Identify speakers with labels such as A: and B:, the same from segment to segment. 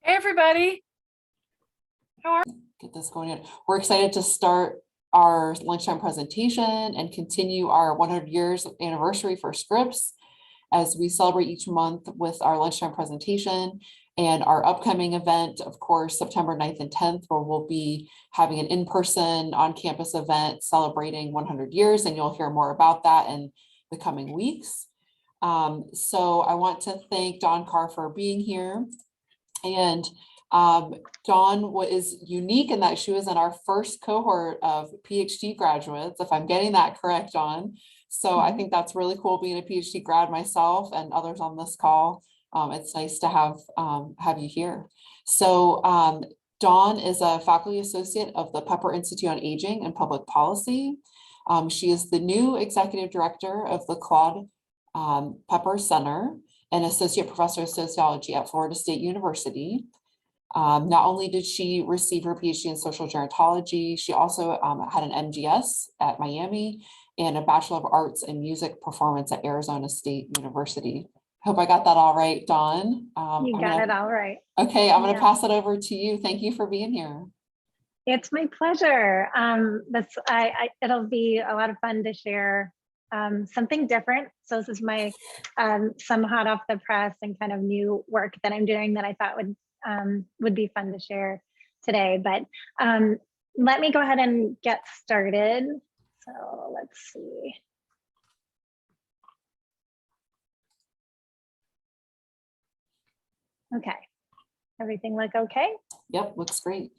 A: Hey, everybody. How are you?
B: Get this going in. We're excited to start our lunchtime presentation and continue our 100 years anniversary for Scripps as we celebrate each month with our lunchtime presentation and our upcoming event, of course, September 9th and 10th, where we'll be having an in-person on-campus event celebrating 100 years, and you'll hear more about that in the coming weeks. So I want to thank Dawn Carr for being here. And Dawn is unique in that she was in our first cohort of PhD graduates, if I'm getting that correct, Dawn. So I think that's really cool being a PhD grad myself and others on this call. It's nice to have you here. So Dawn is a faculty associate of the Pepper Institute on Aging and Public Policy. She is the new executive director of the Claude Pepper Center and associate professor of sociology at Florida State University. Not only did she receive her PhD in social gerontology, she also had an MGS at Miami and a Bachelor of Arts in Music Performance at Arizona State University. Hope I got that all right, Dawn.
C: You got it all right.
B: Okay, I'm going to pass it over to you. Thank you for being here.
C: It's my pleasure. It'll be a lot of fun to share something different. So this is my some hot off the press and kind of new work that I'm doing that I thought would be fun to share today. But let me go ahead and get started. So let's see. Okay, everything look okay?
B: Yep, looks great.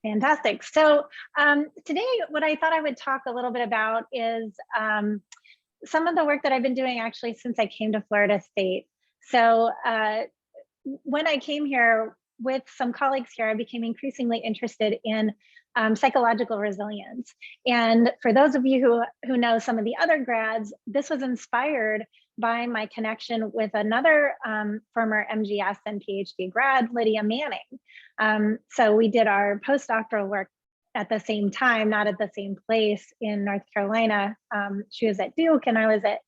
C: Fantastic. So today, what I thought I would talk a little bit about is some of the work that I've been doing actually since I came to Florida State. So when I came here with some colleagues here, I became increasingly interested in psychological resilience. And for those of you who know some of the other grads, this was inspired by my connection with another former MGS and PhD grad, Lydia Manning. So we did our postdoctoral work at the same time, not at the same place in North Carolina. She was at Duke and I was at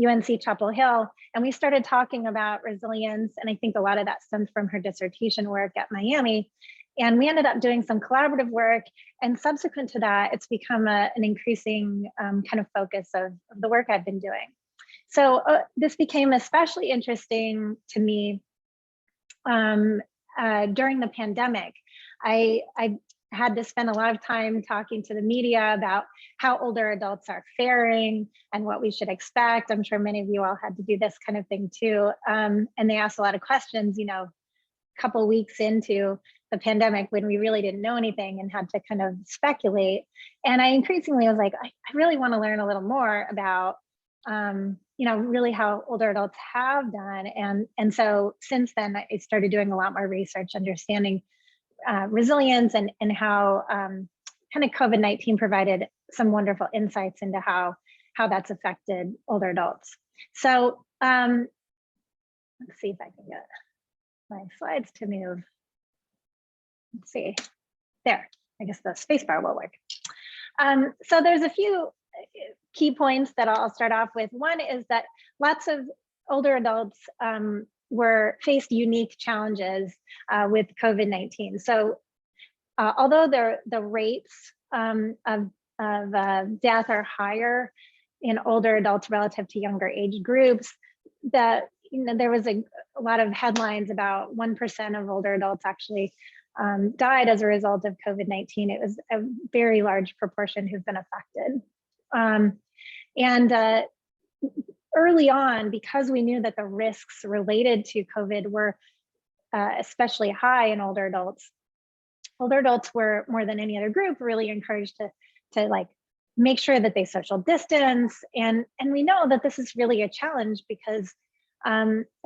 C: UNC Chapel Hill, and we started talking about resilience. And I think a lot of that stems from her dissertation work at Miami. And we ended up doing some collaborative work. And subsequent to that, it's become an increasing kind of focus of the work I've been doing. So this became especially interesting to me during the pandemic. I had to spend a lot of time talking to the media about how older adults are faring and what we should expect. I'm sure many of you all had to do this kind of thing too. And they asked a lot of questions, a couple weeks into the pandemic when we really didn't know anything and had to kind of speculate. And I increasingly was like, I really want to learn a little more about, really how older adults have done. And so since then, I started doing a lot more research, understanding resilience and how kind of COVID-19 provided some wonderful insights into how that's affected older adults. So let's see if I can get my slides to move. Let's see, there, I guess the spacebar will work. So there's a few key points that I'll start off with. One is that lots of older adults faced unique challenges with COVID-19. So although the rates of death are higher in older adults relative to younger age groups, there was a lot of headlines about 1% of older adults actually died as a result of COVID-19. It was a very large proportion who've been affected. Early on, because we knew that the risks related to COVID were especially high in older adults were, more than any other group, really encouraged to like make sure that they social distance. And we know that this is really a challenge because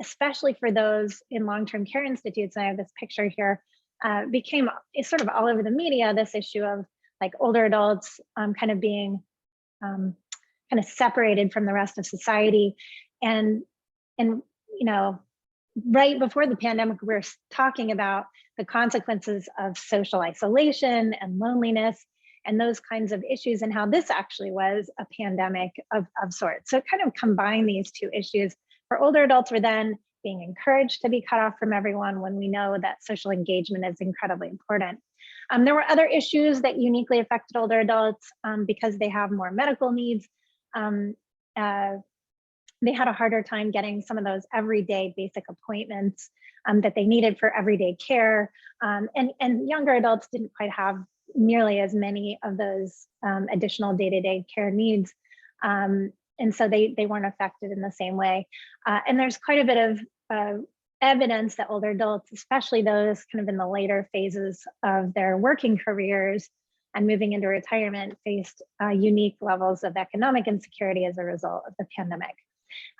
C: especially for those in long-term care institutes, and I have this picture here, became sort of all over the media, this issue of like older adults kind of being kind of separated from the rest of society. And right before the pandemic, we were talking about the consequences of social isolation and loneliness and those kinds of issues, and how this actually was a pandemic of sorts. So it kind of combined these two issues. For older adults were then being encouraged to be cut off from everyone when we know that social engagement is incredibly important. There were other issues that uniquely affected older adults because they have more medical needs. They had a harder time getting some of those everyday basic appointments that they needed for everyday care. And younger adults didn't quite have nearly as many of those additional day-to-day care needs. And so they weren't affected in the same way. And there's quite a bit of evidence that older adults, especially those kind of in the later phases of their working careers and moving into retirement, faced unique levels of economic insecurity as a result of the pandemic.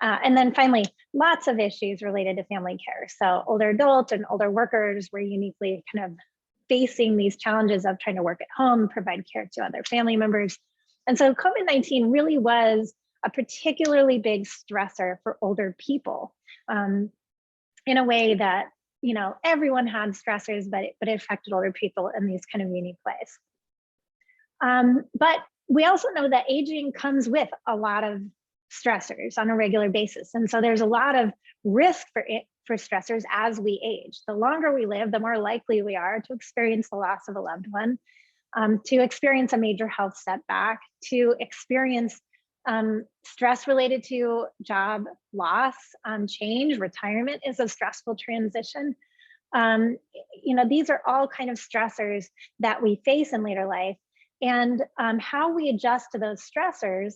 C: And then finally, lots of issues related to family care. So older adults and older workers were uniquely kind of facing these challenges of trying to work at home, provide care to other family members. And so COVID-19 really was a particularly big stressor for older people in a way that, you know, everyone had stressors, but it affected older people in these kind of unique ways. But we also know that aging comes with a lot of stressors on a regular basis. And so there's a lot of risk for stressors as we age. The longer we live, the more likely we are to experience the loss of a loved one, to experience a major health setback, to experience stress related to job loss, change. Retirement is a stressful transition. You know, these are all kind of stressors that we face in later life, and how we adjust to those stressors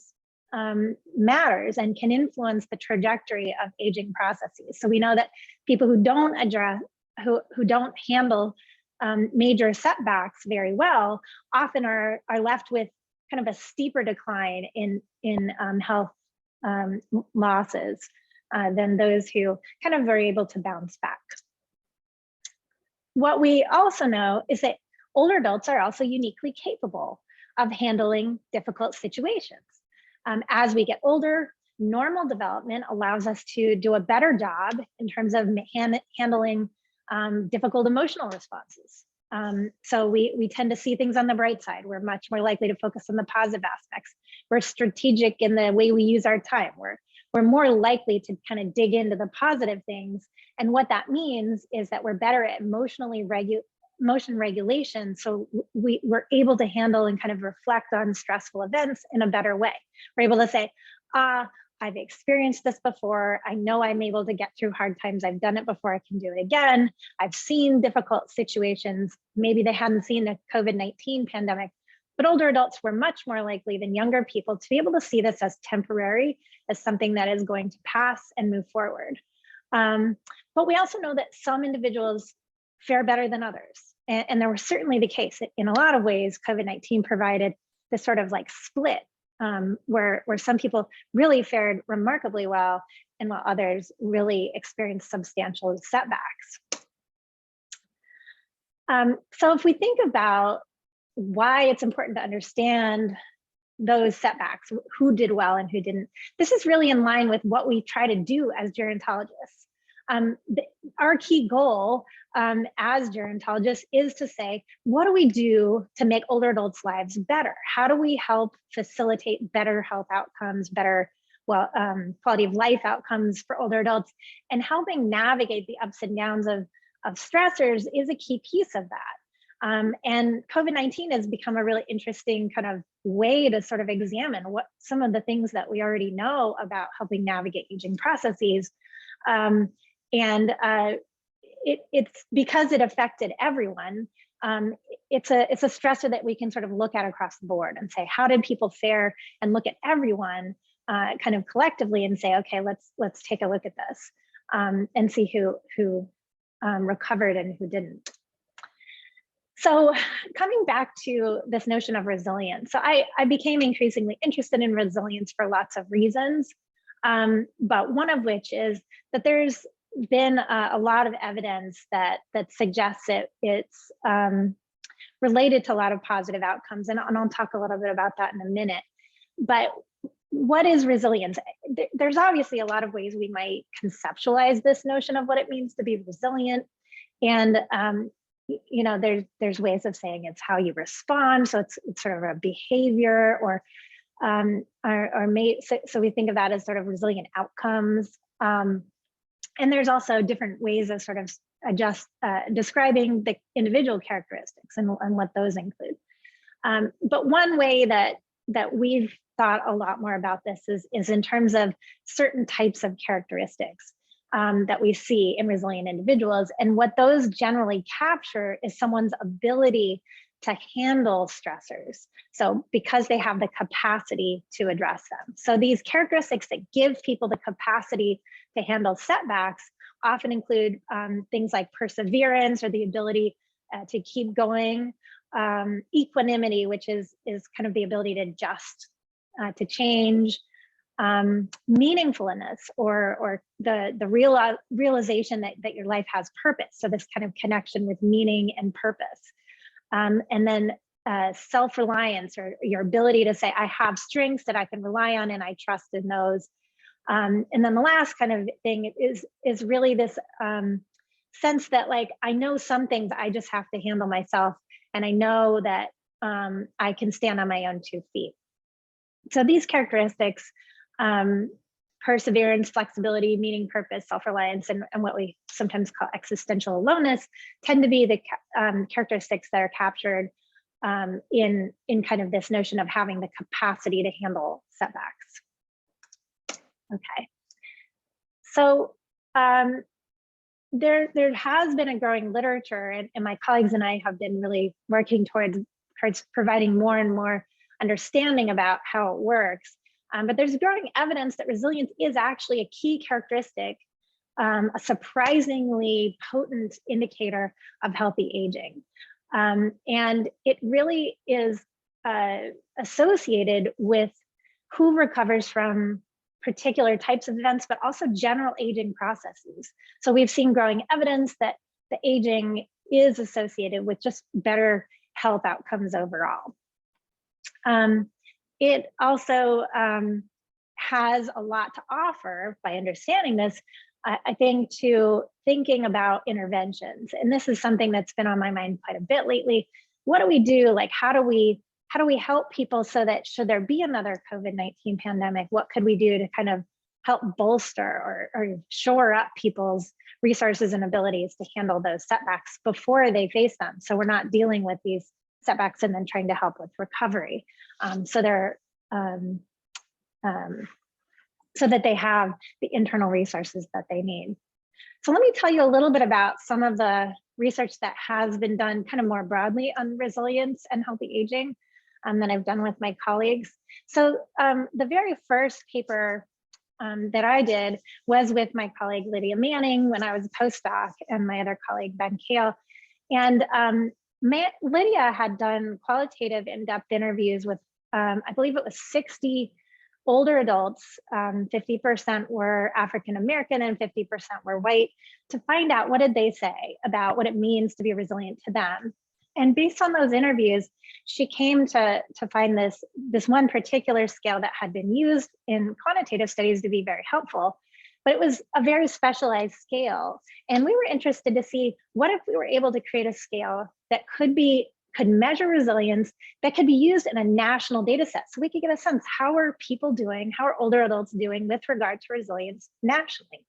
C: matters and can influence the trajectory of aging processes. So we know that people who don't address, who don't handle major setbacks very well, often are left with kind of a steeper decline in health losses than those who kind of are able to bounce back. What we also know is that older adults are also uniquely capable of handling difficult situations. As we get older, normal development allows us to do a better job in terms of handling difficult emotional responses. So we tend to see things on the bright side. We're much more likely to focus on the positive aspects. We're strategic in the way we use our time. We're more likely to kind of dig into the positive things. And what that means is that we're better at emotion regulation. So we're able to handle and kind of reflect on stressful events in a better way. We're able to say, I've experienced this before. I know I'm able to get through hard times. I've done it before. I can do it again. I've seen difficult situations. Maybe they hadn't seen the COVID-19 pandemic, but older adults were much more likely than younger people to be able to see this as temporary, as something that is going to pass and move forward. But we also know that some individuals fare better than others. And there was certainly the case that in a lot of ways, COVID-19 provided this sort of like split where some people really fared remarkably well and while others really experienced substantial setbacks. So if we think about why it's important to understand those setbacks, who did well and who didn't, this is really in line with what we try to do as gerontologists. Our key goal as gerontologists is to say, what do we do to make older adults' lives better? How do we help facilitate better health outcomes, better quality of life outcomes for older adults? And helping navigate the ups and downs of stressors is a key piece of that. And COVID-19 has become a really interesting kind of way to sort of examine what some of the things that we already know about helping navigate aging processes. It's because it affected everyone. It's a stressor that we can sort of look at across the board and say, how did people fare, and look at everyone kind of collectively and say, okay, let's take a look at this and see who recovered and who didn't. So coming back to this notion of resilience, so I became increasingly interested in resilience for lots of reasons, but one of which is that there's been a lot of evidence that suggests it's related to a lot of positive outcomes, and I'll talk a little bit about that in a minute. But what is resilience? There's obviously a lot of ways we might conceptualize this notion of what it means to be resilient, and you know, there's ways of saying it's how you respond, so it's sort of a behavior, or so we think of that as sort of resilient outcomes. And there's also different ways of sort of describing the individual characteristics and what those include. But one way that we've thought a lot more about this is in terms of certain types of characteristics that we see in resilient individuals. And what those generally capture is someone's ability to handle stressors. So because they have the capacity to address them. So these characteristics that give people the capacity to handle setbacks often include things like perseverance, or the ability to keep going, equanimity, which is kind of the ability to adjust to change, meaningfulness, or the realization that your life has purpose. So this kind of connection with meaning and purpose. And then self-reliance, or your ability to say, I have strengths that I can rely on and I trust in those. And then the last kind of thing is really this sense that, like, I know some things I just have to handle myself, and I know that I can stand on my own 2 feet. So these characteristics, perseverance, flexibility, meaning, purpose, self-reliance, and what we sometimes call existential aloneness, tend to be the characteristics that are captured in kind of this notion of having the capacity to handle setbacks. Okay, so there has been a growing literature, and my colleagues and I have been really working towards providing more and more understanding about how it works. But there's growing evidence that resilience is actually a key characteristic, a surprisingly potent indicator of healthy aging. And it really is associated with who recovers from particular types of events, but also general aging processes. So we've seen growing evidence that the aging is associated with just better health outcomes overall. It also has a lot to offer by understanding this, I think, to thinking about interventions. And this is something that's been on my mind quite a bit lately. What do we do? Like, how do we help people so that should there be another COVID-19 pandemic, what could we do to kind of help bolster or shore up people's resources and abilities to handle those setbacks before they face them? So we're not dealing with these setbacks and then trying to help with recovery. So that they have the internal resources that they need. So let me tell you a little bit about some of the research that has been done kind of more broadly on resilience and healthy aging that I've done with my colleagues. So the very first paper that I did was with my colleague Lydia Manning when I was a postdoc, and my other colleague Ben KAIL. And Lydia had done qualitative in-depth interviews with, I believe it was 60 older adults, 50% were African-American and 50% were white, to find out what did they say about what it means to be resilient to them. And based on those interviews, she came to find this one particular scale that had been used in quantitative studies to be very helpful, but it was a very specialized scale. And we were interested to see, what if we were able to create a scale that could measure resilience, that could be used in a national data set, so we could get a sense, how are people doing, how are older adults doing with regard to resilience nationally?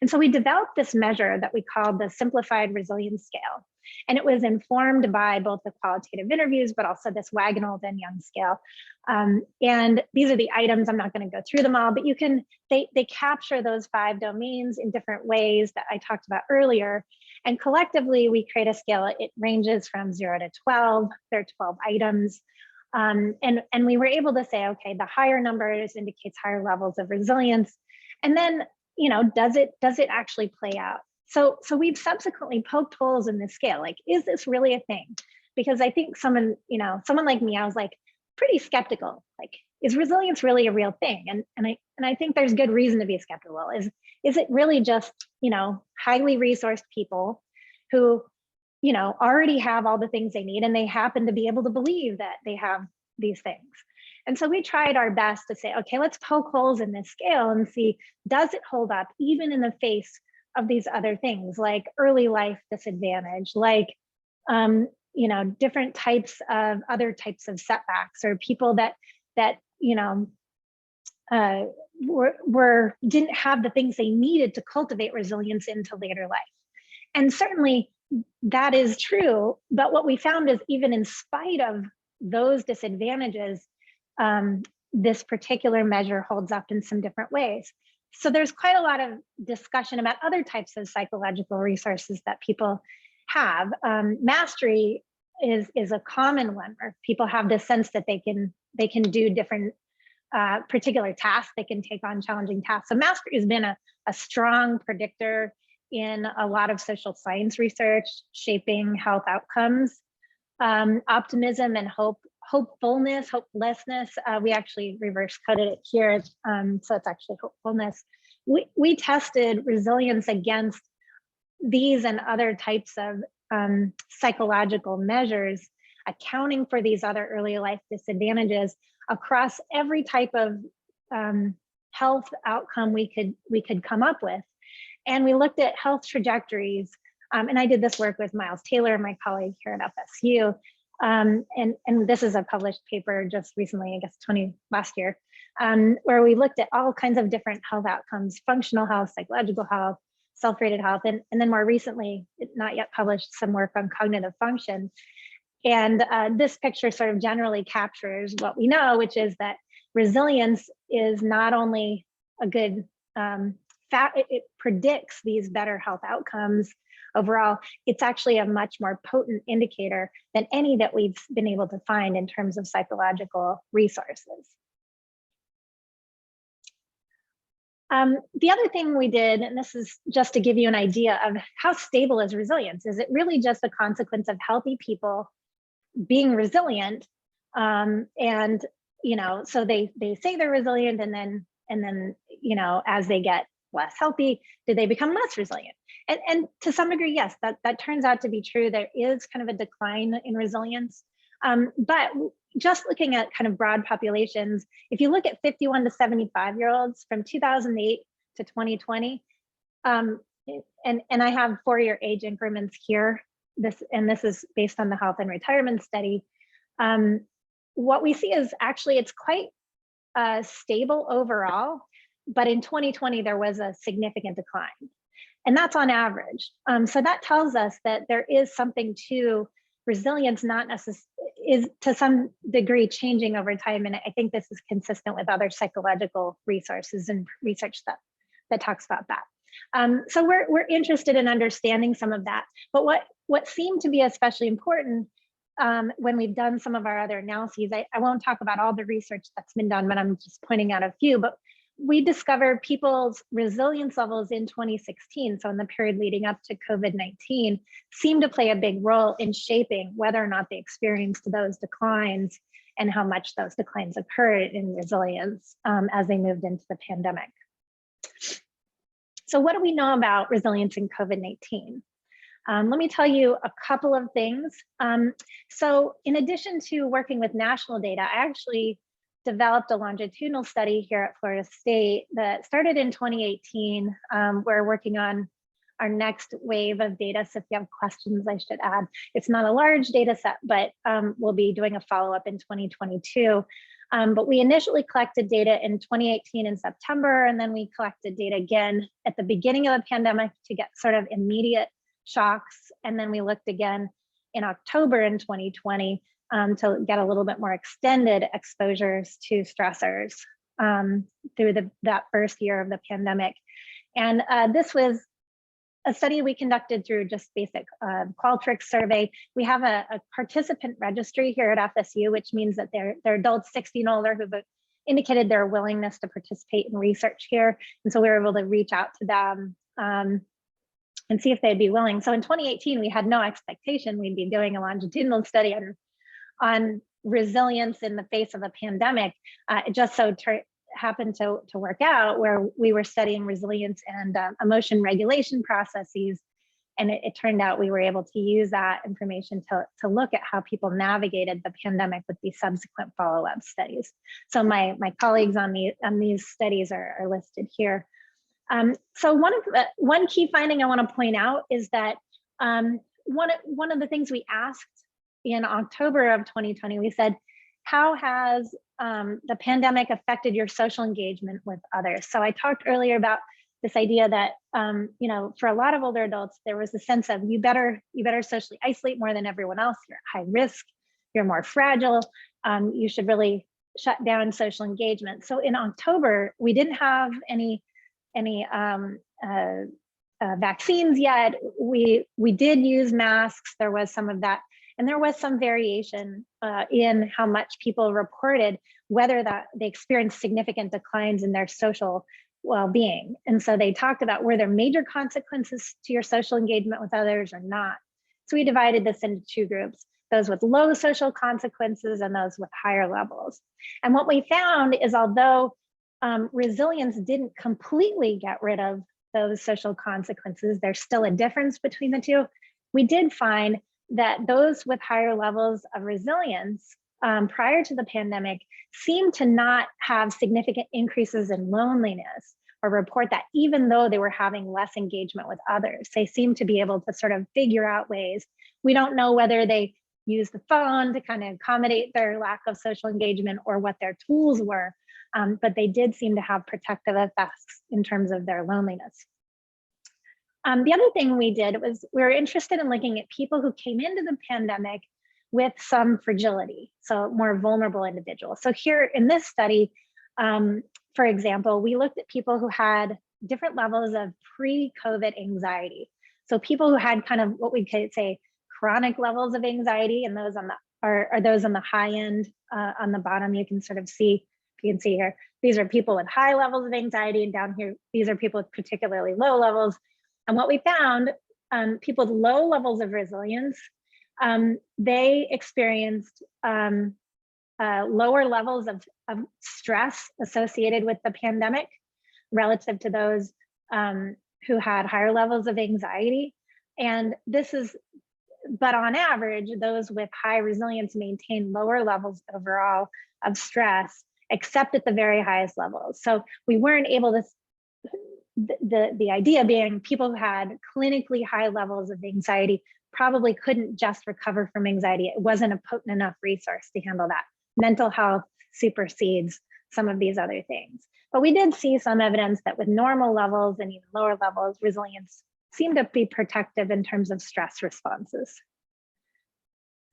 C: And so we developed this measure that we called the Simplified Resilience Scale. And it was informed by both the qualitative interviews, but also this Wagnalls and Young scale. And these are the items. I'm not going to go through them all, but they capture those 5 domains in different ways that I talked about earlier. And collectively, we create a scale. It ranges from 0 to 12. There are 12 items. And we were able to say, okay, the higher numbers indicates higher levels of resilience. And then, does it actually play out? So we've subsequently poked holes in this scale. Like, is this really a thing? Because I think someone like me, I was like pretty skeptical. Like, is resilience really a real thing? And I think there's good reason to be skeptical. Is it really just, highly resourced people who, already have all the things they need, and they happen to be able to believe that they have these things? And so we tried our best to say, okay, let's poke holes in this scale and see, does it hold up even in the face of these other things, like early life disadvantage, like different types of other types of setbacks, or people that didn't have the things they needed to cultivate resilience into later life. And certainly that is true, but what we found is even in spite of those disadvantages, this particular measure holds up in some different ways. So there's quite a lot of discussion about other types of psychological resources that people have. Mastery is a common one where people have this sense that they can do different particular tasks, they can take on challenging tasks. So mastery has been a strong predictor in a lot of social science research, shaping health outcomes. Optimism and hopefulness, hopelessness, we actually reverse coded it here, so it's actually hopefulness. We tested resilience against these and other types of psychological measures, accounting for these other early life disadvantages across every type of health outcome we could come up with. And we looked at health trajectories, and I did this work with Miles Taylor, my colleague here at FSU. And this is a published paper just recently, I guess last year, where we looked at all kinds of different health outcomes, functional health, psychological health, self-rated health, and then more recently, not yet published, some work on cognitive function. And this picture sort of generally captures what we know, which is that resilience is not only a good it predicts these better health outcomes overall, it's actually a much more potent indicator than any that we've been able to find in terms of psychological resources. The other thing we did, and this is just to give you an idea of how stable is resilience, is it really just a consequence of healthy people being resilient? And, so they say they're resilient, and then, as they get less healthy, do they become less resilient? And to some degree, yes, that turns out to be true. There is kind of a decline in resilience. But just looking at kind of broad populations, if you look at 51 to 75-year-olds from 2008 to 2020, and I have 4-year age increments here, this is based on the Health and Retirement Study, what we see is actually it's quite stable overall, but in 2020, there was a significant decline. And that's on average. So that tells us that there is something to resilience, not necessarily, is to some degree changing over time. And I think this is consistent with other psychological resources and research that talks about that. So we're interested in understanding some of that. But what seemed to be especially important when we've done some of our other analyses, I won't talk about all the research that's been done, but I'm just pointing out a few. But we discovered people's resilience levels in 2016, so in the period leading up to COVID-19, seemed to play a big role in shaping whether or not they experienced those declines and how much those declines occurred in resilience as they moved into the pandemic. So what do we know about resilience in COVID-19? Let me tell you a couple of things. So in addition to working with national data, I actually developed a longitudinal study here at Florida State that started in 2018. We're working on our next wave of data. So if you have questions, I should add, it's not a large data set, but we'll be doing a follow-up in 2022. But we initially collected data in 2018 in September, and then we collected data again at the beginning of the pandemic to get sort of immediate shocks. And then we looked again in October in 2020 to get a little bit more extended exposures to stressors through that first year of the pandemic. And this was a study we conducted through just basic Qualtrics survey. We have a participant registry here at FSU, which means that they're adults 60 and older who've indicated their willingness to participate in research here. And so we were able to reach out to them and see if they'd be willing. So in 2018, we had no expectation we'd be doing a longitudinal study on resilience in the face of a pandemic. It just so happened to work out where we were studying resilience and emotion regulation processes. And it turned out we were able to use that information to look at how people navigated the pandemic with these subsequent follow-up studies. So my colleagues on these studies are listed here. So one key finding I want to point out is that one of the things we asked in October of 2020, we said, how has the pandemic affected your social engagement with others? So I talked earlier about this idea that, you know, for a lot of older adults, there was a sense of you better socially isolate more than everyone else. You're at high risk, you're more fragile. You should really shut down social engagement. So in October, we didn't have any vaccines yet. We did use masks. There was some of that. And there was some variation in how much people reported whether that they experienced significant declines in their social well-being. And so they talked about, were there major consequences to your social engagement with others or not? So we divided this into two groups, those with low social consequences and those with higher levels. And what we found is, although resilience didn't completely get rid of those social consequences, there's still a difference between the two. We did find that those with higher levels of resilience prior to the pandemic seemed to not have significant increases in loneliness, or report that even though they were having less engagement with others. They seemed to be able to sort of figure out ways. We don't know whether they used the phone to kind of accommodate their lack of social engagement or what their tools were, but they did seem to have protective effects in terms of their loneliness. The other thing we did was we were interested in looking at people who came into the pandemic with some fragility, so more vulnerable individuals. So here in this study, for example, we looked at people who had different levels of pre-COVID anxiety. So people who had kind of what we could say chronic levels of anxiety, and those on the are those on the high end. On the bottom, you can sort of see, you can see here, these are people with high levels of anxiety, and down here, these are people with particularly low levels. And what we found, people with low levels of resilience, they experienced lower levels of stress associated with the pandemic relative to those who had higher levels of anxiety. And this is, but on average, those with high resilience maintain lower levels overall of stress, except at the very highest levels. So we weren't able to, the idea being people who had clinically high levels of anxiety probably couldn't just recover from anxiety. It wasn't a potent enough resource to handle that. Mental health supersedes some of these other things. But we did see some evidence that with normal levels and even lower levels, resilience seemed to be protective in terms of stress responses.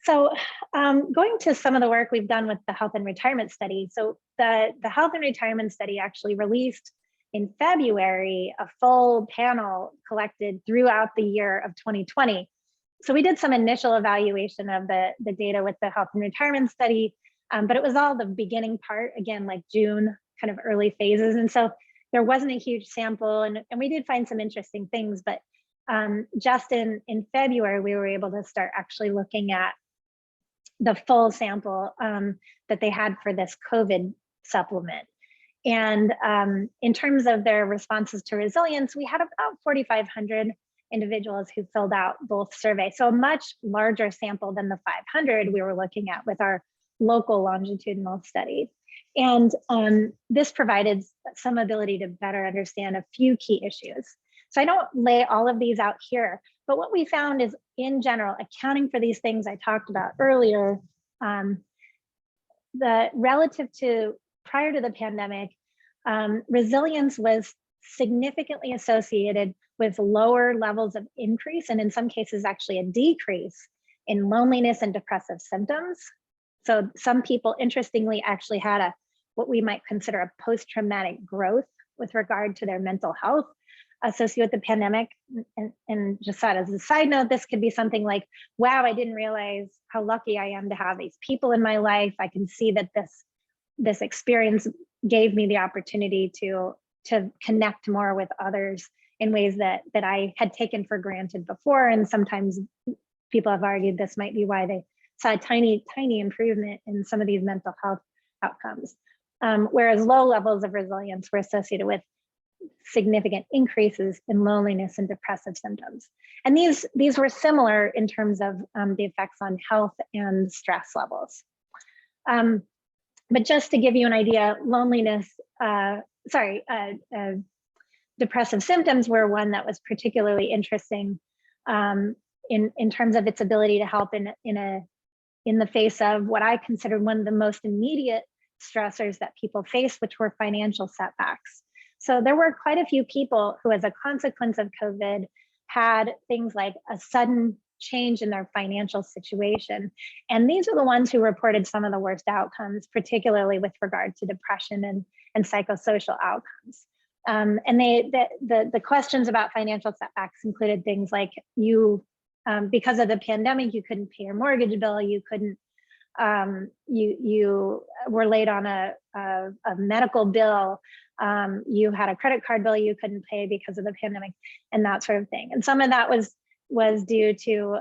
C: So going to some of the work we've done with the health and retirement study. So the health and retirement study actually released in February a full panel collected throughout the year of 2020. So we did some initial evaluation of the data with the health and retirement study, but it was all the beginning part, again, like June, kind of early phases. And so there wasn't a huge sample, and we did find some interesting things, but just in February, we were able to start actually looking at the full sample that they had for this COVID supplement. And in terms of their responses to resilience, we had about 4,500 individuals who filled out both surveys. So a much larger sample than the 500 we were looking at with our local longitudinal study. And this provided some ability to better understand a few key issues. So I don't lay all of these out here, but what we found is, in general, accounting for these things I talked about earlier, the relative to prior to the pandemic, resilience was significantly associated with lower levels of increase, and in some cases actually a decrease in loneliness and depressive symptoms. So some people, interestingly, actually had what we might consider a post-traumatic growth with regard to their mental health associated with the pandemic. And just thought, as a side note, this could be something like, wow, I didn't realize how lucky I am to have these people in my life. I can see that this experience gave me the opportunity to connect more with others in ways that I had taken for granted before. And sometimes people have argued this might be why they saw a tiny improvement in some of these mental health outcomes. Whereas low levels of resilience were associated with significant increases in loneliness and depressive symptoms. And these were similar in terms of the effects on health and stress levels. But just to give you an idea, depressive symptoms were one that was particularly interesting in terms of its ability to help in a in the face of what I considered one of the most immediate stressors that people face, which were financial setbacks. So there were quite a few people who, as a consequence of COVID, had things like a sudden change in their financial situation. And these are the ones who reported some of the worst outcomes, particularly with regard to depression and psychosocial outcomes. And the questions about financial setbacks included things like because of the pandemic, you couldn't pay your mortgage bill, you couldn't, you were late on a medical bill, you had a credit card bill you couldn't pay because of the pandemic, and that sort of thing. And some of that was due to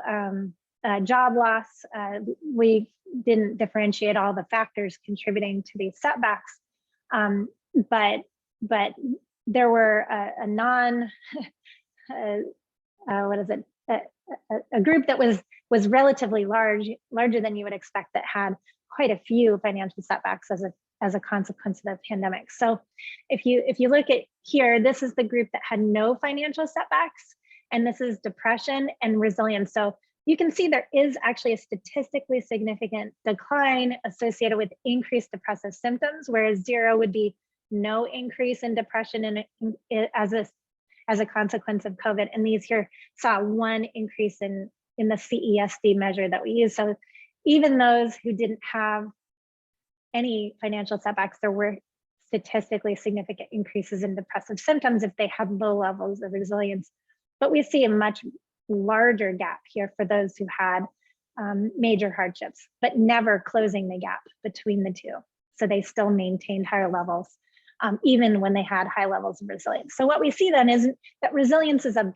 C: job loss. We didn't differentiate all the factors contributing to these setbacks, but there were a group that was relatively larger than you would expect, that had quite a few financial setbacks as a consequence of the pandemic. So if you look at here, this is the group that had no financial setbacks, and this is depression and resilience. So you can see there is actually a statistically significant decline associated with increased depressive symptoms, whereas 0 would be no increase in depression as a consequence of COVID. And these here saw 1 increase in the CESD measure that we use. So even those who didn't have any financial setbacks, there were statistically significant increases in depressive symptoms if they had low levels of resilience. But we see a much larger gap here for those who had major hardships, but never closing the gap between the two. So they still maintained higher levels, even when they had high levels of resilience. So what we see then is that resilience is a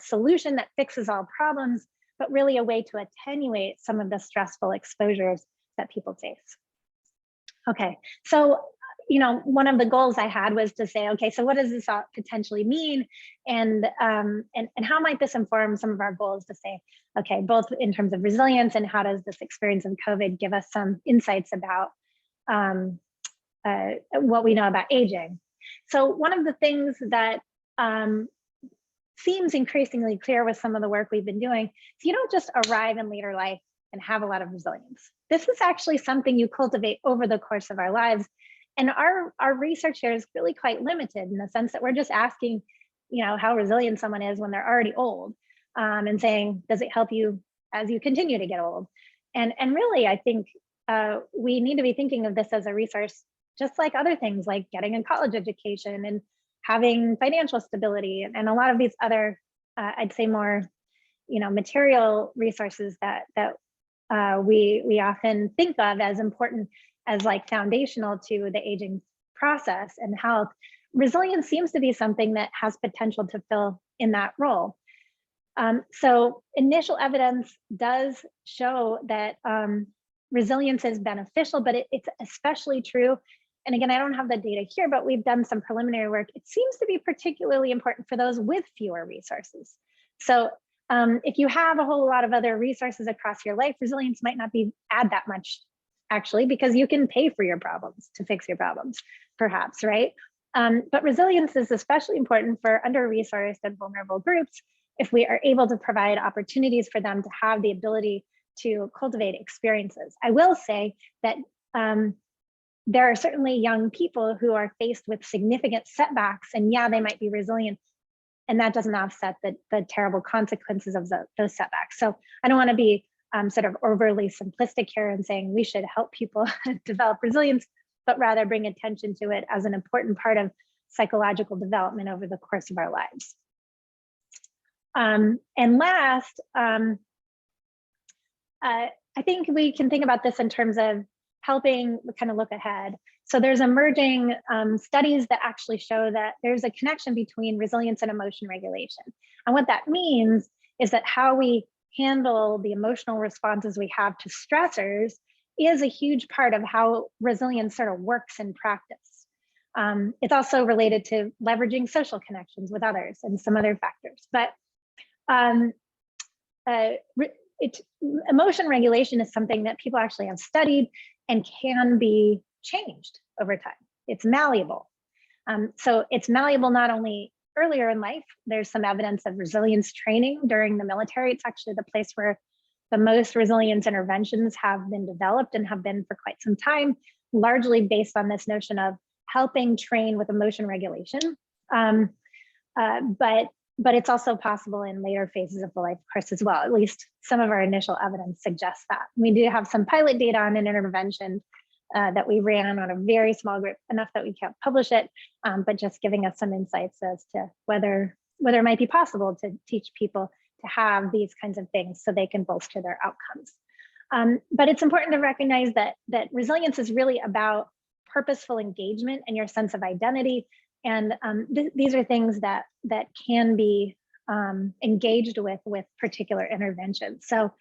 C: solution that fixes all problems, but really a way to attenuate some of the stressful exposures that people face. Okay, so one of the goals I had was to say, okay, so what does this potentially mean, and how might this inform some of our goals to say, okay, both in terms of resilience and how does this experience of COVID give us some insights about what we know about aging. So one of the things that seems increasingly clear with some of the work we've been doing is you don't just arrive in later life and have a lot of resilience. This is actually something you cultivate over the course of our lives. And our research here is really quite limited in the sense that we're just asking, how resilient someone is when they're already old, and saying, does it help you as you continue to get old? And really, I think we need to be thinking of this as a resource, just like other things like getting a college education and having financial stability and a lot of these other, I'd say more, material resources that we often think of as important, as like foundational to the aging process and health. Resilience seems to be something that has potential to fill in that role. So initial evidence does show that resilience is beneficial, but it's especially true. And again, I don't have the data here, but we've done some preliminary work. It seems to be particularly important for those with fewer resources. So if you have a whole lot of other resources across your life, resilience might not add that much, actually, because you can pay for your problems to fix your problems, perhaps, right? But resilience is especially important for under-resourced and vulnerable groups if we are able to provide opportunities for them to have the ability to cultivate experiences. I will say that there are certainly young people who are faced with significant setbacks, and yeah, they might be resilient, and that doesn't offset the terrible consequences of those setbacks. So I don't want to be sort of overly simplistic here and saying we should help people develop resilience, but rather bring attention to it as an important part of psychological development over the course of our lives. And last, I think we can think about this in terms of helping kind of look ahead. So there's emerging studies that actually show that there's a connection between resilience and emotion regulation. And what that means is that how we handle the emotional responses we have to stressors is a huge part of how resilience sort of works in practice. It's also related to leveraging social connections with others and some other factors. But emotion regulation is something that people actually have studied and can be changed over time. It's malleable. So it's malleable not only earlier in life. There's some evidence of resilience training during the military. It's actually the place where the most resilience interventions have been developed and have been for quite some time, largely based on this notion of helping train with emotion regulation. But it's also possible in later phases of the life course as well. At least some of our initial evidence suggests that. We do have some pilot data on an intervention that we ran on a very small group, enough that we can't publish it, but just giving us some insights as to whether it might be possible to teach people to have these kinds of things so they can bolster their outcomes. But it's important to recognize that resilience is really about purposeful engagement and your sense of identity. And these are things that can be engaged with particular interventions. So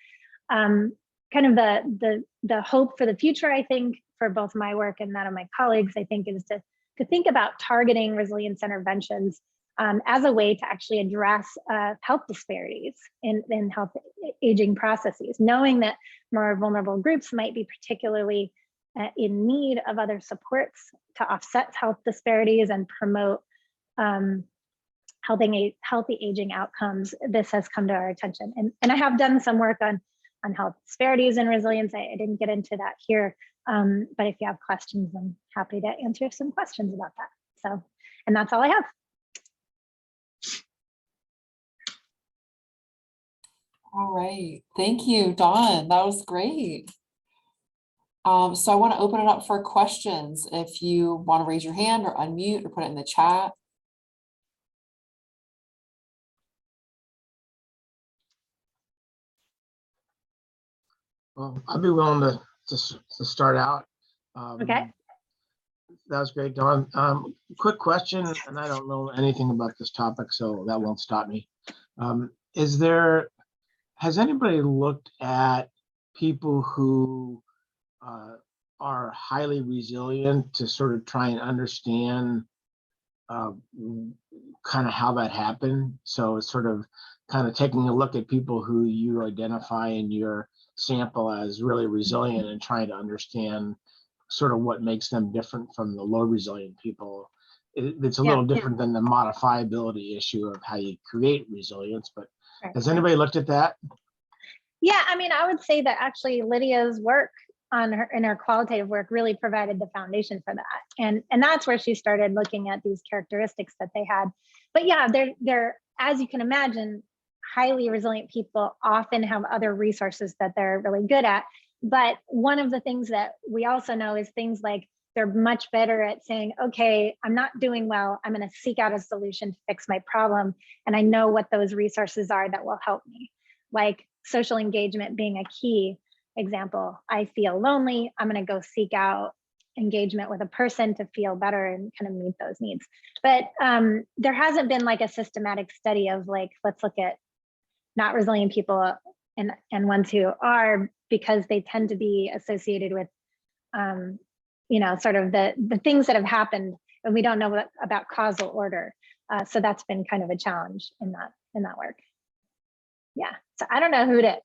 C: kind of the hope for the future, I think, for both my work and that of my colleagues, I think, is to think about targeting resilience interventions as a way to actually address health disparities in health aging processes, knowing that more vulnerable groups might be particularly in need of other supports to offset health disparities and promote healthy aging outcomes. This has come to our attention. And I have done some work on health disparities and resilience. I didn't get into that here, but if you have questions, I'm happy to answer some questions about that. So, and that's all I have.
B: All right, thank you, Dawn. That was great. So I want to open it up for questions. If you want to raise your hand or unmute or put it in the chat.
D: Well, I'd be willing to start out.
C: Okay.
D: That was great, Dawn. Quick question, and I don't know anything about this topic, so that won't stop me. Has anybody looked at people who are highly resilient to sort of try and understand kind of how that happened? So it's sort of kind of taking a look at people who you identify in your sample as really resilient and trying to understand sort of what makes them different from the low resilient people. It's a little different than the modifiability issue of how you create resilience, but has anybody looked at that?
C: Yeah, I mean, I would say that actually Lydia's work in her qualitative work really provided the foundation for that. And that's where she started looking at these characteristics that they had. But yeah, they're, as you can imagine, highly resilient people often have other resources that they're really good at. But one of the things that we also know is things like they're much better at saying, okay, I'm not doing well, I'm going to seek out a solution to fix my problem. And I know what those resources are that will help me. Like social engagement being a key example. I feel lonely, I'm going to go seek out engagement with a person to feel better and kind of meet those needs. But there hasn't been like a systematic study of like, let's look at not resilient people and ones who are, because they tend to be associated with you know, sort of the things that have happened, and we don't know about causal order. So that's been kind of a challenge in that work. Yeah, so I don't know who to,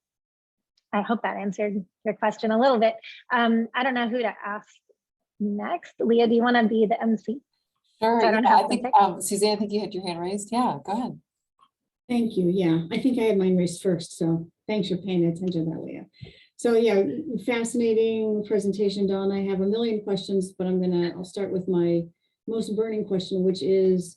C: I hope that answered your question a little bit. I don't know who to ask next. Leah, do you want to be the MC?
B: Sure,
C: So
B: I think, Suzanne, I think you had your hand raised. Yeah, go ahead.
E: Thank you. Yeah, I think I had mine raised first. So thanks for paying attention to that, Leah. So yeah, fascinating presentation, Dawn. I have a million questions, but I'll start with my most burning question, which is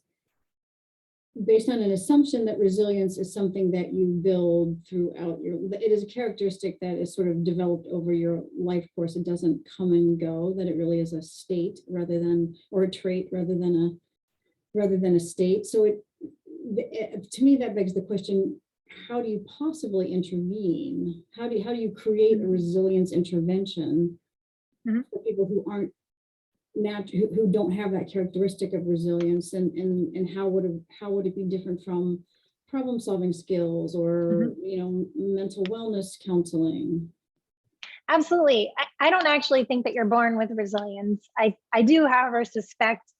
E: based on an assumption that resilience is something that you build throughout it is a characteristic that is sort of developed over your life course. It doesn't come and go, that it really is a state rather than, or a trait rather than a state. So to me, that begs the question, how do you possibly intervene? How do you create a resilience intervention for people who aren't who don't have that characteristic of resilience, and how would it be different from problem solving skills or you know, mental wellness counseling?
C: Absolutely. I don't actually think that you're born with resilience. I do, however, suspect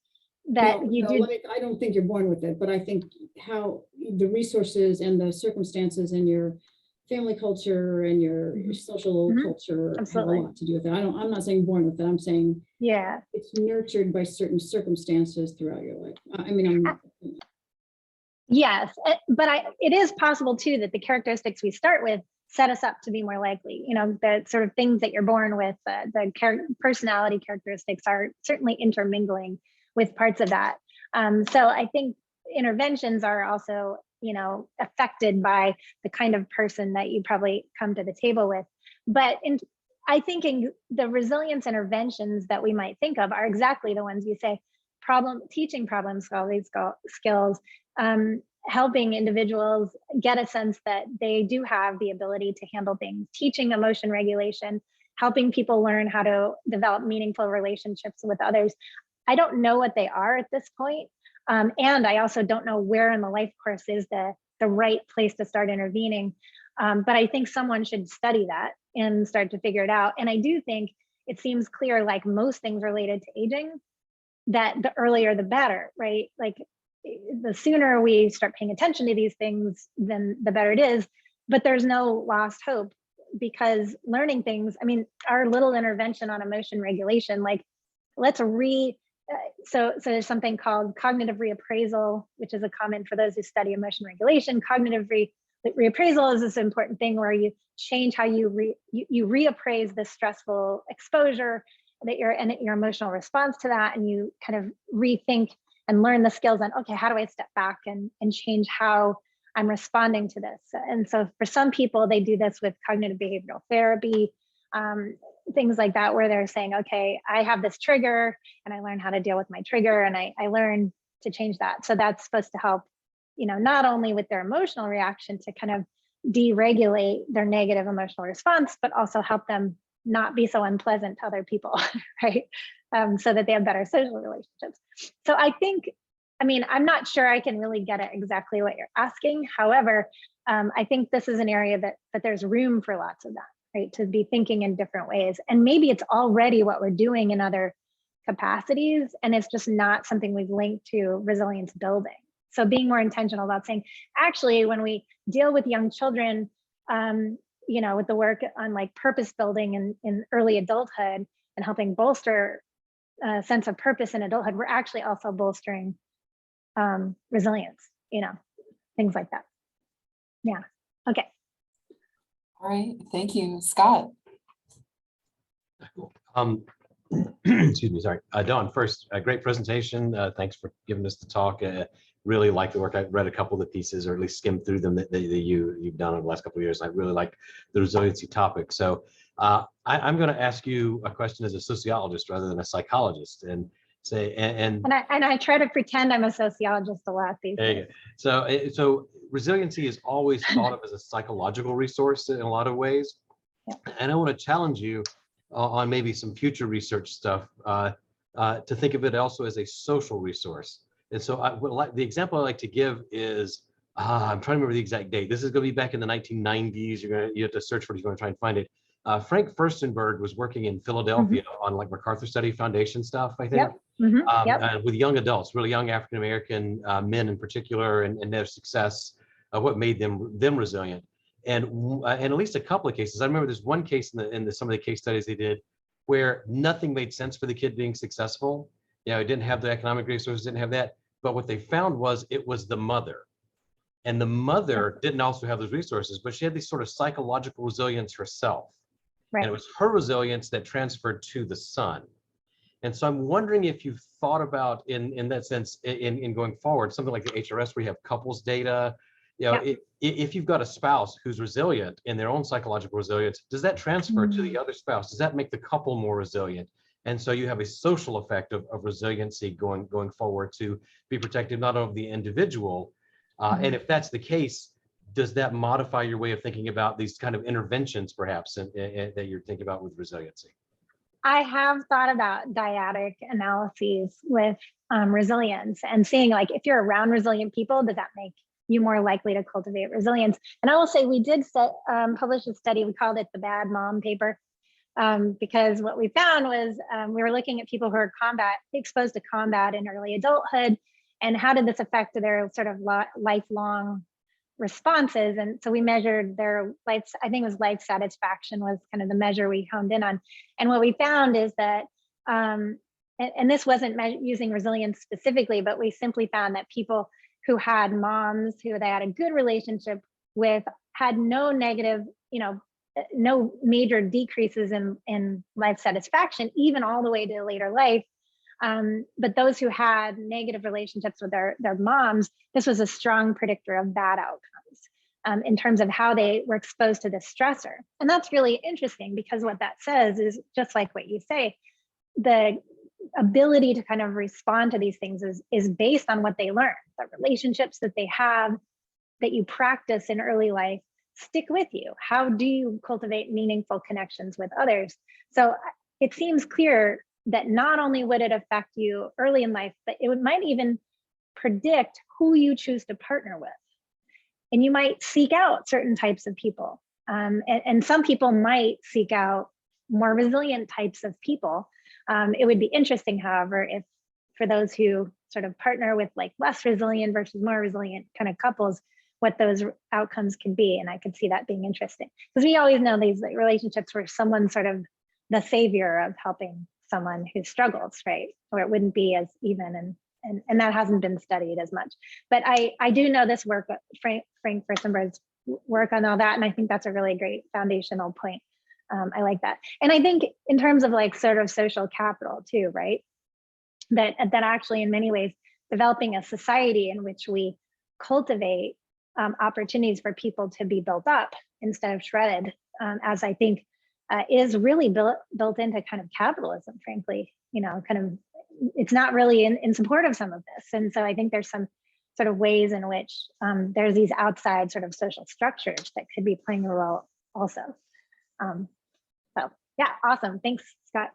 C: that
E: I don't think you're born with it, but I think how the resources and the circumstances and your family culture and your social culture have a lot to do with it. I'm not saying born with it. I'm saying it's nurtured by certain circumstances throughout your life. I mean,
C: yes, but it is possible too that the characteristics we start with set us up to be more likely. You know, the sort of things that you're born with, personality characteristics are certainly intermingling with parts of that. So I think interventions are also, you know, affected by the kind of person that you probably come to the table with. But I think in the resilience interventions that we might think of are exactly the ones you say, teaching problem solving skills, helping individuals get a sense that they do have the ability to handle things, teaching emotion regulation, helping people learn how to develop meaningful relationships with others. I don't know what they are at this point. And I also don't know where in the life course is the right place to start intervening. But I think someone should study that and start to figure it out. And I do think it seems clear, like most things related to aging, that the earlier the better, right? Like the sooner we start paying attention to these things, then the better it is. But there's no lost hope, because learning things, I mean, our little intervention on emotion regulation, like so there's something called cognitive reappraisal, which is a common for those who study emotion regulation. Cognitive reappraisal is this important thing where you change how you reappraise the stressful exposure that your emotional response to that, and you kind of rethink and learn the skills on, okay, how do I step back and change how I'm responding to this? And so for some people, they do this with cognitive behavioral therapy, things like that, where they're saying, okay, I have this trigger and I learn how to deal with my trigger, and I learn to change that. So that's supposed to help, you know, not only with their emotional reaction to kind of deregulate their negative emotional response, but also help them not be so unpleasant to other people, right? So that they have better social relationships. So I think, I mean, I'm not sure I can really get at exactly what you're asking. However, I think this is an area that there's room for lots of that, right? To be thinking in different ways. And maybe it's already what we're doing in other capacities, and it's just not something we've linked to resilience building. So being more intentional about saying, actually, when we deal with young children, you know, with the work on like purpose building in early adulthood and helping bolster a sense of purpose in adulthood, we're actually also bolstering resilience, you know, things like that. Yeah. Okay.
B: All right. Thank you, Scott.
F: Excuse me, sorry. Dawn, first, a great presentation. Thanks for giving us the talk. Really like the work. I read a couple of the pieces, or at least skimmed through them that you've done over the last couple of years. I really like the resiliency topic. So I'm going to ask you a question as a sociologist rather than a psychologist, and say, and I
C: try to pretend I'm a sociologist a lot these days.
F: So resiliency is always thought of as a psychological resource in a lot of ways. Yeah. And I want to challenge you on maybe some future research stuff to think of it also as a social resource. And so the example I like to give is, I'm trying to remember the exact date. This is going to be back in the 1990s. You have to search for it if you want to try and find it. Frank Furstenberg was working in Philadelphia on like MacArthur Study Foundation stuff, I think, with young adults, really young African-American men in particular, and their success, what made them resilient. And at least a couple of cases, I remember there's one case in some of the case studies they did where nothing made sense for the kid being successful. You know, it didn't have the economic resources, didn't have that. But what they found was it was the mother. And the mother didn't also have those resources, but she had this sort of psychological resilience herself. Right. And it was her resilience that transferred to the son. And so I'm wondering if you've thought about, in that sense, in going forward, something like the HRS where you have couples data, you know, if you've got a spouse who's resilient in their own psychological resilience, does that transfer to the other spouse? Does that make the couple more resilient? And so you have a social effect of resiliency going forward to be protective not only of the individual, and if that's the case, does that modify your way of thinking about these kind of interventions, perhaps, that you're thinking about with resiliency?
C: I have thought about dyadic analyses with resilience and seeing, like, if you're around resilient people, does that make you more likely to cultivate resilience? And I will say we did publish a study, we called it the Bad Mom paper, because what we found was we were looking at people who are exposed to combat in early adulthood, and how did this affect their sort of lifelong responses. And so we measured their life, I think it was life satisfaction was kind of the measure we honed in on. And what we found is that, and this wasn't using resilience specifically, but we simply found that people who had moms who they had a good relationship with had no negative, no major decreases in life satisfaction, even all the way to later life. But those who had negative relationships with their moms, this was a strong predictor of bad outcomes in terms of how they were exposed to this stressor. And that's really interesting, because what that says is, just like what you say, the ability to kind of respond to these things is based on what they learn. The relationships that they have, that you practice in early life, stick with you. How do you cultivate meaningful connections with others? So it seems clear that not only would it affect you early in life, but it might even predict who you choose to partner with. And you might seek out certain types of people. And some people might seek out more resilient types of people. It would be interesting, however, if for those who sort of partner with like less resilient versus more resilient kind of couples, what those outcomes can be. And I could see that being interesting, because we always know these like relationships where someone's sort of the savior of helping someone who struggles, right? Or it wouldn't be as even, and that hasn't been studied as much. But I do know this work, Frank Furstenberg's work on all that, and I think that's a really great foundational point. I like that. And I think in terms of like sort of social capital too, right? That actually in many ways, developing a society in which we cultivate opportunities for people to be built up instead of shredded, as I think is really built into kind of capitalism, frankly, kind of, it's not really in support of some of this. And so I think there's some sort of ways in which there's these outside sort of social structures that could be playing a role also. So yeah, awesome. Thanks, Scott.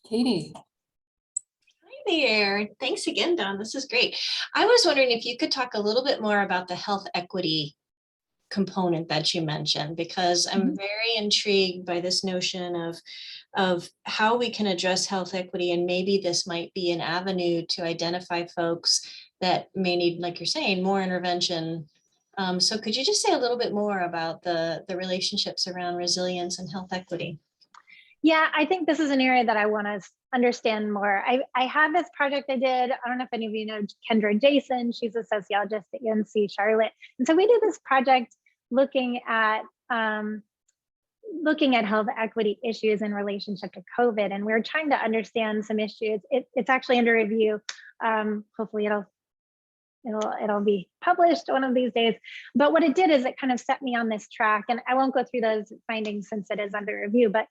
B: Katie.
G: Hi there. Thanks again, Dawn. This is great. I was wondering if you could talk a little bit more about the health equity component that you mentioned, because I'm very intrigued by this notion of how we can address health equity, and maybe this might be an avenue to identify folks that may need, like you're saying, more intervention. So could you just say a little bit more about the relationships around resilience and health equity?
C: Yeah, I think this is an area that I want to understand more. I had this project I did. I don't know if any of you know Kendra Jason. She's a sociologist at UNC Charlotte. And so we did this project looking at health equity issues in relationship to COVID. And we were trying to understand some issues. It's actually under review. Hopefully it'll be published one of these days. But what it did is it kind of set me on this track. And I won't go through those findings since it is under review, but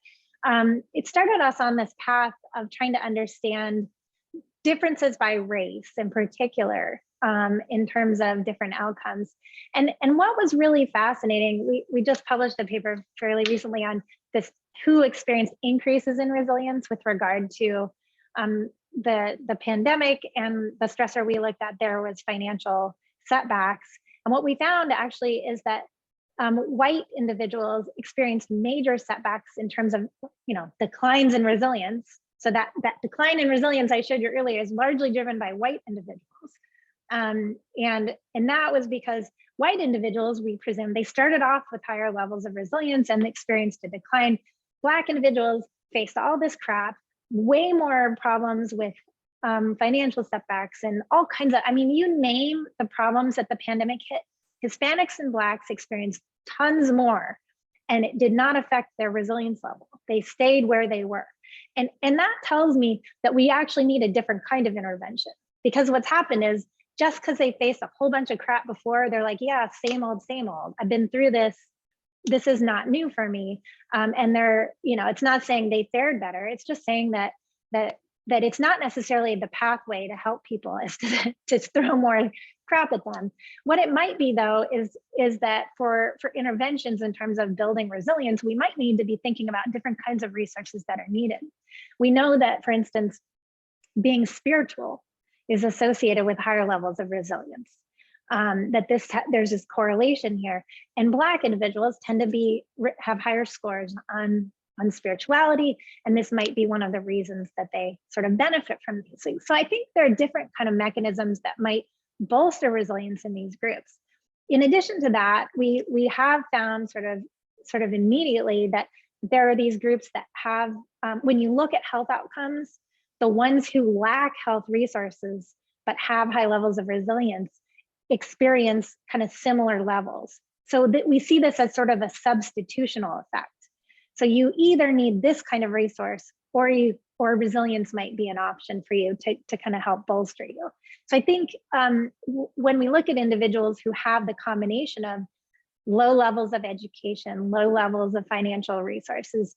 C: it started us on this path of trying to understand differences by race in particular, in terms of different outcomes. And what was really fascinating, we just published a paper fairly recently on this, who experienced increases in resilience with regard to the pandemic, and the stressor we looked at there was financial setbacks. And what we found actually is that white individuals experienced major setbacks in terms of, declines in resilience. So that decline in resilience I showed you earlier is largely driven by white individuals. And that was because white individuals, we presume, they started off with higher levels of resilience and experienced a decline. Black individuals faced all this crap, way more problems with financial setbacks and all kinds of, you name the problems that the pandemic hit, Hispanics and Blacks experienced tons more, and it did not affect their resilience level. They stayed where they were. And that tells me that we actually need a different kind of intervention, because what's happened is, just because they faced a whole bunch of crap before, they're like, yeah, same old, I've been through this. This is not new for me. And they're, it's not saying they fared better. It's just saying that it's not necessarily the pathway to help people is to throw more crap at them. What it might be though, is that for interventions in terms of building resilience, we might need to be thinking about different kinds of resources that are needed. We know that, for instance, being spiritual is associated with higher levels of resilience. There's this correlation here, and Black individuals tend to have higher scores on spirituality, and this might be one of the reasons that they sort of benefit from these things. So I think there are different kind of mechanisms that might bolster resilience in these groups. In addition to that, we have found sort of immediately that there are these groups that have, when you look at health outcomes, the ones who lack health resources but have high levels of resilience experience kind of similar levels. So that we see this as sort of a substitutional effect. So you either need this kind of resource or resilience might be an option for you to kind of help bolster you. So I think when we look at individuals who have the combination of low levels of education, low levels of financial resources,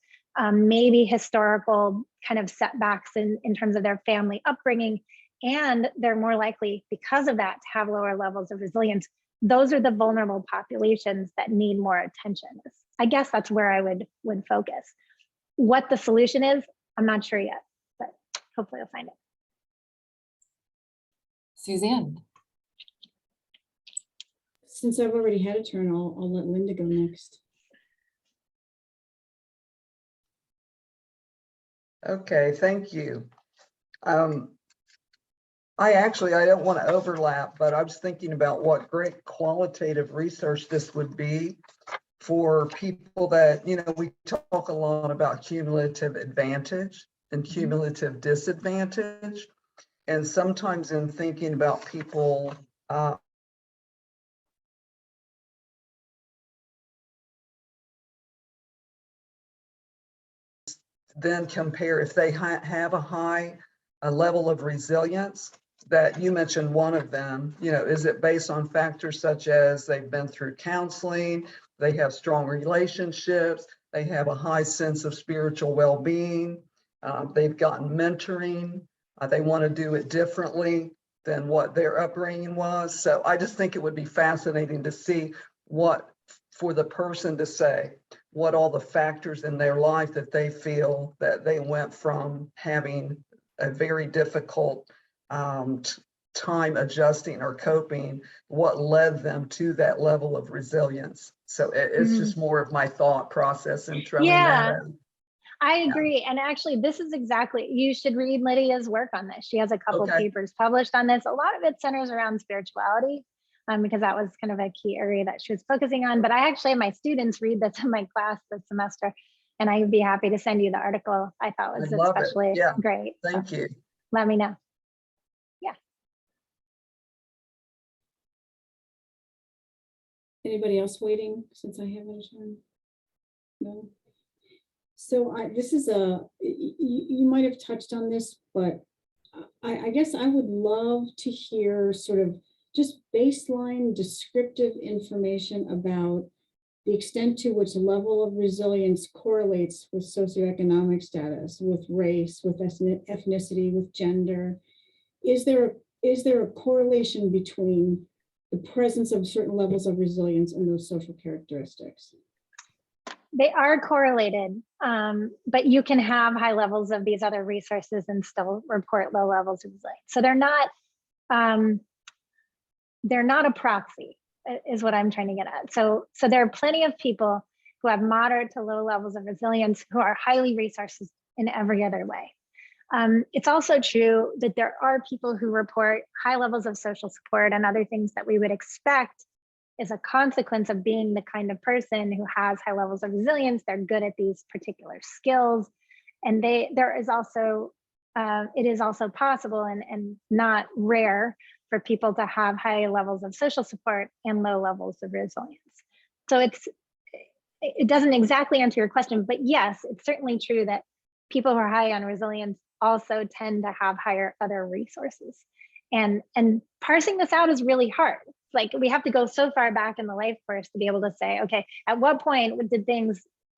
C: maybe historical kind of setbacks in terms of their family upbringing, and they're more likely because of that to have lower levels of resilience, those are the vulnerable populations that need more attention. I guess that's where I would focus. What the solution is, I'm not sure yet, but hopefully I'll find it.
B: Suzanne.
E: Since I've already had a turn, I'll let Linda go next.
H: Okay, thank you. I don't want to overlap, but I was thinking about what great qualitative research this would be for people that, you know, we talk a lot about cumulative advantage and cumulative disadvantage. And sometimes in thinking about people, then compare if they have a high level of resilience that you mentioned one of them, you know, is it based on factors such as they've been through counseling, they have strong relationships, they have a high sense of spiritual well-being, they've gotten mentoring, they want to do it differently than what their upbringing was. So I just think it would be fascinating to see what, for the person to say, what all the factors in their life that they feel that they went from having a very difficult time adjusting or coping, what led them to that level of resilience. So it's just more of my thought process and throwing that in.
C: I agree. And actually, this is exactly, you should read Lydia's work on this. She has a couple papers published on this. A lot of it centers around spirituality, because that was kind of a key area that she was focusing on. But I actually have my students read this in my class this semester, and I would be happy to send you the article. I thought was especially great.
H: Thank you.
C: Let me know. Yeah.
E: Anybody else waiting since I haven't turned? No. So this is you might have touched on this, but I guess I would love to hear sort of just baseline descriptive information about the extent to which level of resilience correlates with socioeconomic status, with race, with ethnicity, with gender. Is there a correlation between the presence of certain levels of resilience and those social characteristics?
C: They are correlated, but you can have high levels of these other resources and still report low levels of resilience. So they're not a proxy, is what I'm trying to get at. So there are plenty of people who have moderate to low levels of resilience who are highly resourced in every other way. It's also true that there are people who report high levels of social support and other things that we would expect is a consequence of being the kind of person who has high levels of resilience. They're good at these particular skills. And it is also possible and not rare for people to have high levels of social support and low levels of resilience. So it doesn't exactly answer your question, but yes, it's certainly true that people who are high on resilience also tend to have higher other resources. And parsing this out is really hard. Like, we have to go so far back in the life course to be able to say, okay, at what point did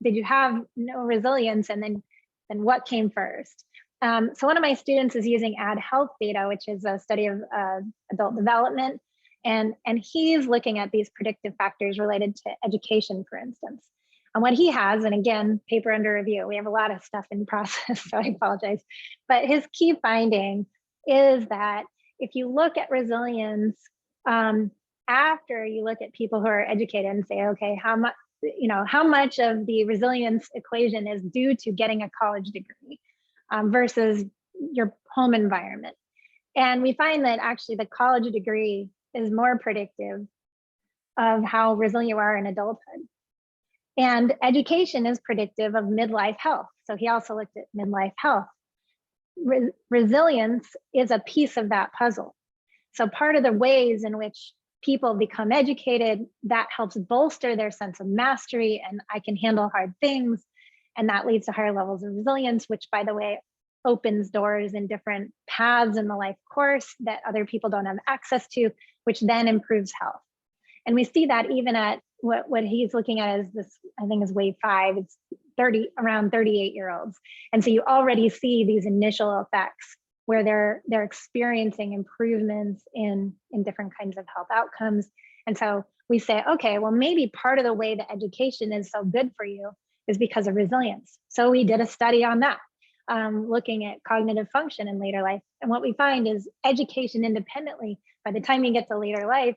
C: you have no resilience, and then what came first? So one of my students is using Add Health data, which is a study of adult development. And he's looking at these predictive factors related to education, for instance. And what he has, and again, paper under review, we have a lot of stuff in process, so I apologize. But his key finding is that if you look at resilience, after you look at people who are educated and say, okay, how much of the resilience equation is due to getting a college degree versus your home environment. And we find that actually the college degree is more predictive of how resilient you are in adulthood. And education is predictive of midlife health. So he also looked at midlife health. Resilience is a piece of that puzzle. So part of the ways in which people become educated, that helps bolster their sense of mastery and I can handle hard things. And that leads to higher levels of resilience, which, by the way, opens doors in different paths in the life course that other people don't have access to, which then improves health. And we see that even at what he's looking at is this, I think is wave 5, it's around 38-year-olds. And so you already see these initial effects where they're experiencing improvements in different kinds of health outcomes. And so we say, okay, well, maybe part of the way that education is so good for you is because of resilience. So we did a study on that, looking at cognitive function in later life. And what we find is education independently, by the time you get to later life,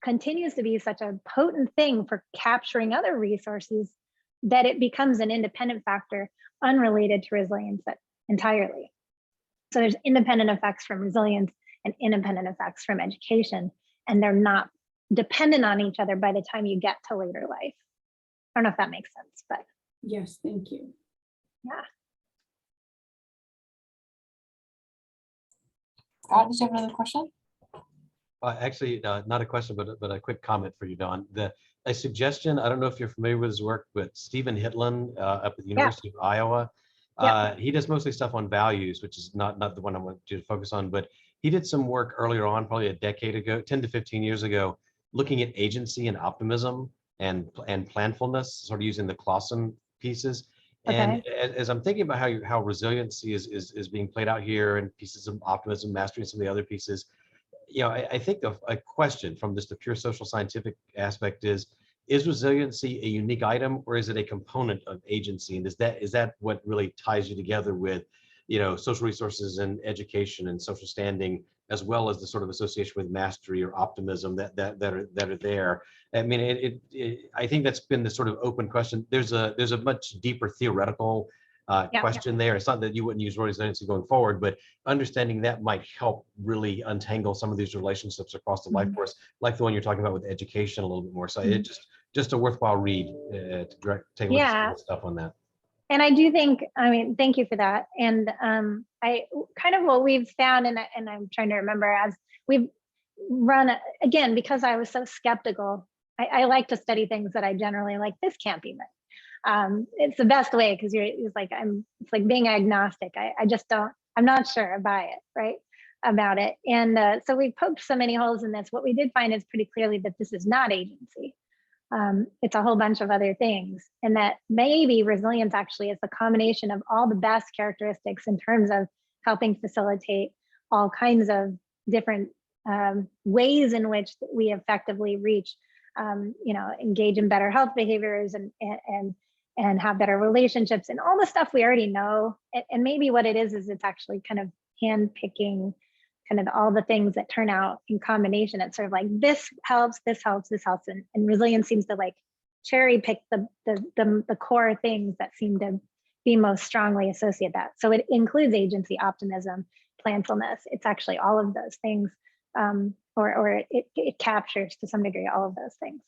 C: continues to be such a potent thing for capturing other resources that it becomes an independent factor unrelated to resilience entirely. So there's independent effects from resilience and independent effects from education, and they're not dependent on each other by the time you get to later life. I don't know if that makes sense, but
E: Yes, thank you.
C: yeah.
B: Scott, did you have another question?
F: Actually, not a question, but a quick comment for you, Dawn. A suggestion, I don't know if you're familiar with his work, but Stephen Hitland up at the University of Iowa, he does mostly stuff on values, which is not the one I want you to focus on, but he did some work earlier on, probably a decade ago, 10 to 15 years ago, looking at agency and optimism and planfulness, sort of using the Clausen pieces. And as I'm thinking about how resiliency is being played out here and pieces of optimism, mastering some of the other pieces, you know, I think a question from just the pure social scientific aspect is resiliency a unique item, or is it a component of agency? And is that what really ties you together with, you know, social resources and education and social standing, as well as the sort of association with mastery or optimism that are there? I mean, I think that's been the sort of open question. There's a much deeper theoretical question there. It's not that you wouldn't use resiliency going forward, but understanding that might help really untangle some of these relationships across the life course, like the one you're talking about with education a little bit more. So it just a worthwhile read to take a look at some of the stuff on that.
C: And I do think, I mean, thank you for that. And I kind of what we've found, and I'm trying to remember, as we've run, again, because I was so skeptical, I like to study things that I generally like, this can't be meant. It's the best way, because it's like being agnostic. I just don't, I'm not sure about it, right? About it. And so we poked so many holes in this. What we did find is pretty clearly that this is not agency. It's a whole bunch of other things, and that maybe resilience actually is the combination of all the best characteristics in terms of helping facilitate all kinds of different ways in which we effectively reach, you know, engage in better health behaviors and have better relationships and all the stuff we already know. And maybe what it is it's actually kind of handpicking kind of all the things that turn out in combination. It's sort of like, this helps, this helps, this helps. And resilience seems to like cherry pick the core things that seem to be most strongly associated that. So it includes agency, optimism, planfulness. It's actually all of those things, or it captures to some degree all of those things.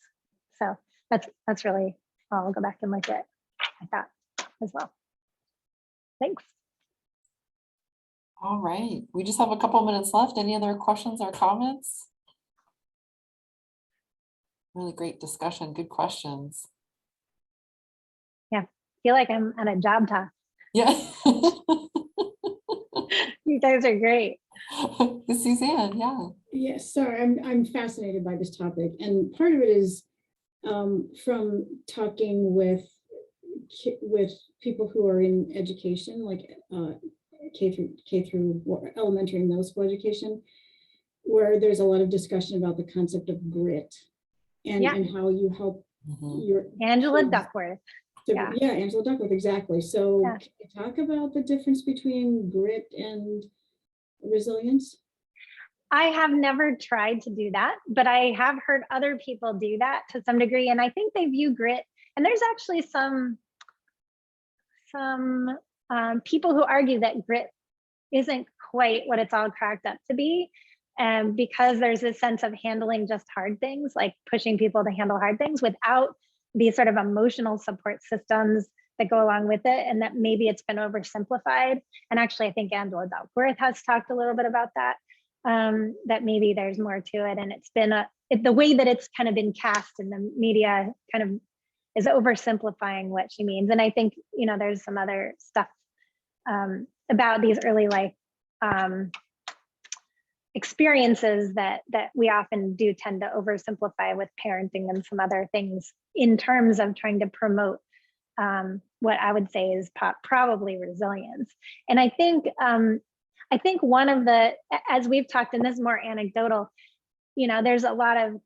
C: So that's really, I'll go back and look at that as well. Thanks.
B: All right, we just have a couple minutes left. Any other questions or comments? Really great discussion, good questions.
C: Yeah, I feel like I'm at a job talk.
B: Yeah.
C: You guys are great.
B: Suzanne, yeah.
E: Yes, sorry, I'm fascinated by this topic, and part of it is from talking with people who are in education, like K through elementary and middle school education, where there's a lot of discussion about the concept of grit and how you help your
C: Angela Duckworth.
E: Angela Duckworth, exactly. So can you talk about the difference between grit and resilience?
C: I have never tried to do that, but I have heard other people do that to some degree. And I think they view grit, and there's actually some people who argue that grit isn't quite what it's all cracked up to be, because there's this sense of handling just hard things, like pushing people to handle hard things without these sort of emotional support systems that go along with it, and that maybe it's been oversimplified. And actually, I think Angela Duckworth has talked a little bit about that. that maybe there's more to it. And it's been the way that it's kind of been cast in the media kind of is oversimplifying what she means. And I think, you know, there's some other stuff about these early life experiences that we often do tend to oversimplify with parenting and some other things in terms of trying to promote what I would say is probably resilience. And I think one of the, as we've talked, and this is more anecdotal, you know, there's a lot of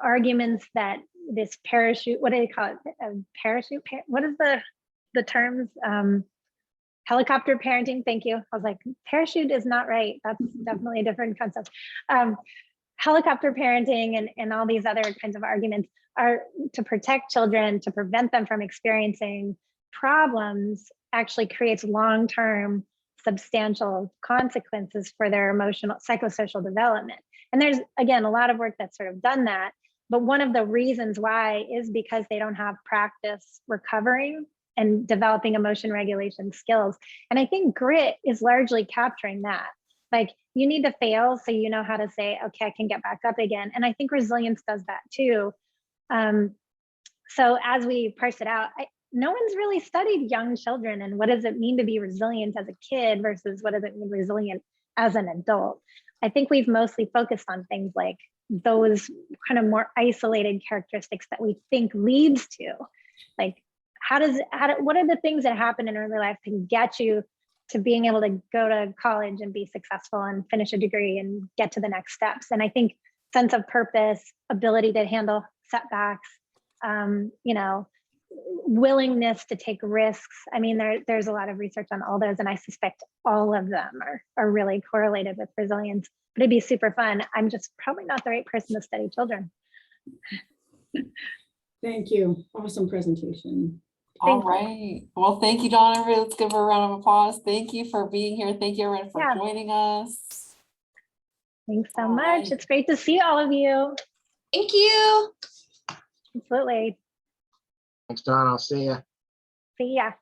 C: arguments that this parachute, what do they call it? Parachute, what is the terms? Helicopter parenting, thank you. I was like, parachute is not right. That's definitely a different concept. Helicopter parenting and all these other kinds of arguments are to protect children, to prevent them from experiencing problems, actually creates long-term substantial consequences for their emotional, psychosocial development. And there's, again, a lot of work that's sort of done that. But one of the reasons why is because they don't have practice recovering and developing emotion regulation skills. And I think grit is largely capturing that. Like, you need to fail so you know how to say, okay, I can get back up again. And I think resilience does that too. So as we parse it out, no one's really studied young children and what does it mean to be resilient as a kid versus what does it mean resilient as an adult. I think we've mostly focused on things like those kind of more isolated characteristics that we think leads to, like, what are the things that happen in early life can get you to being able to go to college and be successful and finish a degree and get to the next steps. And I think sense of purpose, ability to handle setbacks, you know, willingness to take risks. I mean, there's a lot of research on all those, and I suspect all of them are really correlated with resilience, but it'd be super fun. I'm just probably not the right person to study children.
E: Thank you. Awesome presentation.
B: All right. Well, thank you, Donna. Let's give her a round of applause. Thank you for being here. Thank you, everyone, for joining us.
C: Thanks so much. It's great to see all of you.
G: Thank you.
C: Absolutely.
D: Thanks, Don. I'll see you.
C: See ya.